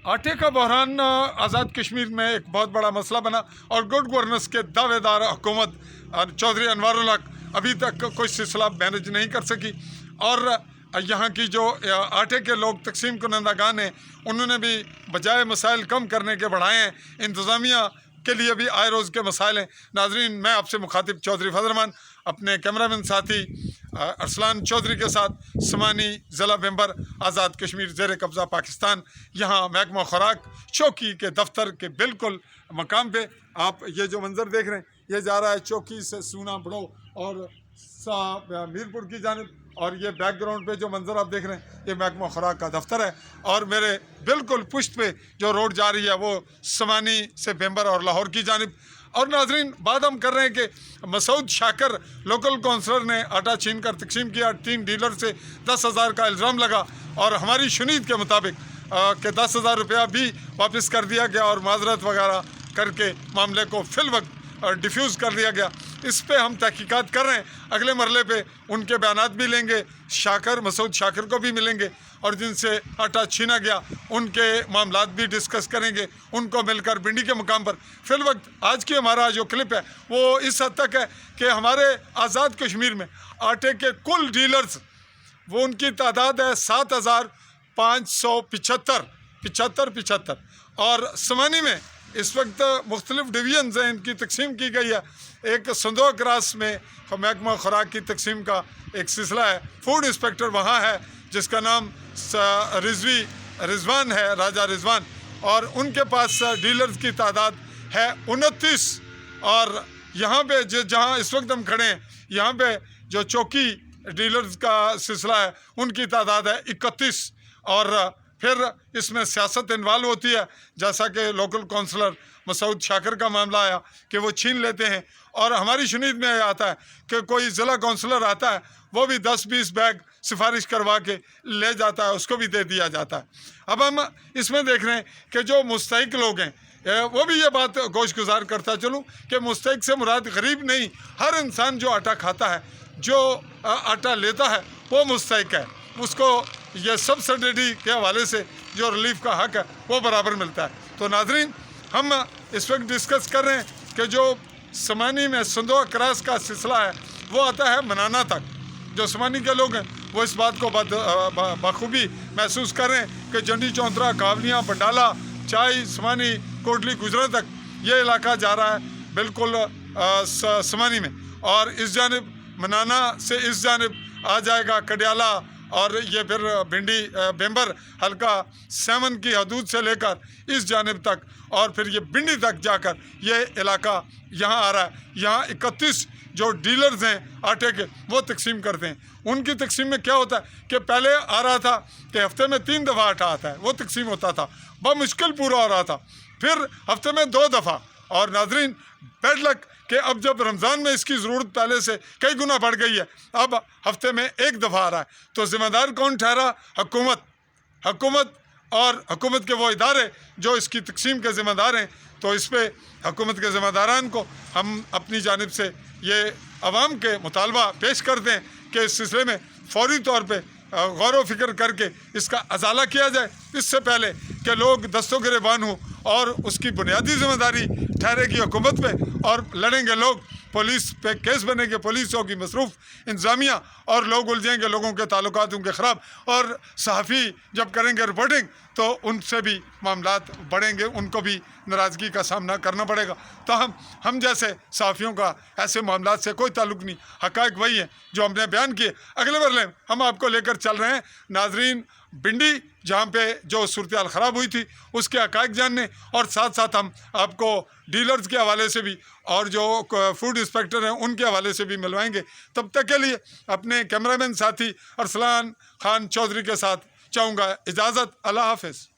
आटे का बहरान आज़ाद कश्मीर में एक बहुत बड़ा मसला बना और गुड गवर्नेंस के दावेदार हुकूमत चौधरी अनवारुल हक अभी तक कोई सिलसिला मैनेज नहीं कर सकी। और यहाँ की जो आटे के लोग तकसीम कुनंदागान हैं, उन्होंने भी बजाय मसाइल कम करने के बढ़ाए हैं। इंतज़ामिया के लिए भी आए रोज़ के मसाइल हैं। नाजरीन, मैं आपसे मुखातिब चौधरी फजल रहमान अपने कैमरामैन साथी अरसलान चौधरी के साथ समानी ज़िला मेंबर आज़ाद कश्मीर ज़ेर कब्ज़ा पाकिस्तान, यहाँ महकमा खुराक चौकी के दफ्तर के बिल्कुल मकाम पे आप ये जो मंज़र देख रहे हैं, ये जा रहा है चौकी से सूना बड़ो और मीरपुर की जानिब। और ये बैकग्राउंड पे जो मंज़र आप देख रहे हैं, ये महकमा खुराक का दफ्तर है। और मेरे बिल्कुल पुश्त पे जो रोड जा रही है वो समानी से बेंबर और लाहौर की जानिब। और नाजरीन, बात हम कर रहे हैं कि मसूद शाकर लोकल कौंसलर ने आटा छीन कर तकसीम किया। 3 डीलर से 10,000 का इल्ज़ाम लगा और हमारी शुनीद के मुताबिक कि 10,000 रुपया भी वापस कर दिया गया और माजरत वगैरह करके मामले को फिल वक्त डिफ्यूज़ कर दिया गया। इस पे हम तहकीकात कर रहे हैं। अगले मरले पे उनके बयानात भी लेंगे, मसूद शाकर को भी मिलेंगे और जिनसे आटा छीना गया उनके मामलात भी डिस्कस करेंगे, उनको मिलकर भिंडी के मुकाम पर। फिल वक्त आज की हमारा जो क्लिप है वो इस हद तक है कि हमारे आज़ाद कश्मीर में आटे के कुल डीलर्स, वो उनकी तादाद है 7,575 और समानी में इस वक्त मुख्तलिफ डिवीजन्स हैं, इनकी तकसीम की गई है। एक संदोक रास में महकमा खुराक की तकसीम का एक सिलसिला है। फूड इंस्पेक्टर वहाँ है जिसका नाम रिजवान है, राजा रिजवान, और उनके पास डीलर्स की तादाद है 29। और यहाँ पे जहाँ इस वक्त हम खड़े हैं, यहाँ पे जो चौकी डीलर्स का सिलसिला है उनकी तादाद है 31। और फिर इसमें सियासत इन्वॉल्व होती है, जैसा कि लोकल कौंसलर मसूद शाकर का मामला आया कि वो छीन लेते हैं। और हमारी शुनीद में आता है कि कोई ज़िला कौंसलर आता है, वो भी 10-20 बैग सिफारिश करवा के ले जाता है, उसको भी दे दिया जाता है। अब हम इसमें देख रहे हैं कि जो मुस्तहिक लोग हैं, वो भी ये बात गोशगुजार करता चलूँ कि मुस्तहिक से मुराद गरीब नहीं, हर इंसान जो आटा खाता है, जो आटा लेता है, वो मुस्तहिक है। उसको ये सब्सिडी के हवाले से जो रिलीफ का हक है वो बराबर मिलता है। तो नाजरीन, हम इस वक्त डिस्कस कर रहे हैं कि जो समानी में संदो क्रॉस का सिलसिला है वो आता है मनाना तक। जो समानी के लोग हैं वो इस बात को बखूबी महसूस कर रहे हैं कि जंडी चौंतरा, कावलियाँ, बंडाला, चाय, समानी, कोटली, गुजरा तक ये इलाका जा रहा है बिल्कुल समानी में। और इस जानिब मनाना से इस जानिब आ जाएगा कडियाला और ये फिर भिंडी बेंबर हल्का सेवन की हदूद से लेकर इस जानिब तक और फिर ये भिंडी तक जाकर ये इलाका यहाँ आ रहा है। यहाँ 31 जो डीलर्स हैं आटे के, वो तकसीम करते हैं। उनकी तकसीम में क्या होता है कि पहले आ रहा था कि हफ्ते में 3 दफ़ा आटा आता है, वो तकसीम होता था, बहुत मुश्किल पूरा हो रहा था। फिर हफ्ते में 2 दफ़ा। और नाजरीन, बैड लक कि अब जब रमज़ान में इसकी ज़रूरत पहले से कई गुना बढ़ गई है, अब हफ्ते में 1 दफ़ा आ रहा है। तो ज़िम्मेदार कौन ठहरा? हुकूमत और हुकूमत के वो इदारे जो इसकी तकसीम के ज़िम्मेदार हैं। तो इस पर हुकूमत के ज़िम्मेदारान को हम अपनी जानिब से ये अवाम के मुतालबा पेश करते हैं कि इस सिलसिले में फौरी तौर पर गौर व फिक्र करके इसका अजाला किया जाए, इससे पहले कि लोग दस्तों गिरेबान हों। और उसकी बुनियादी जिम्मेदारी ठहरेगी हुकूमत पे और लड़ेंगे लोग, पुलिस पे केस बनेंगे, पुलिस होगी मसरूफ़ इंतज़ामिया और लोग उलझेंगे, लोगों के ताल्लुकात उनके ख़राब। और सहाफ़ी जब करेंगे रिपोर्टिंग तो उनसे भी मामलात बढ़ेंगे, उनको भी नाराज़गी का सामना करना पड़ेगा। तो हम जैसे सहाफ़ियों का ऐसे मामलात से कोई ताल्लुक़ नहीं, हक़ाइक़ वही हैं जो हमने बयान किए। अगले मरले हम आपको लेकर चल रहे हैं नाजरीन भिंडी, जहाँ पे जो सूरत हाल ख़राब हुई थी उसके हक़ाइक़ जानने, और साथ साथ हम आपको डीलर्स के हवाले से भी और जो फूड इंस्पेक्टर हैं उनके हवाले से भी मिलवाएंगे। तब तक के लिए अपने कैमरामैन साथी अरसलान खान चौधरी के साथ चाहूँगा इजाज़त। अल्लाह हाफ़िज़।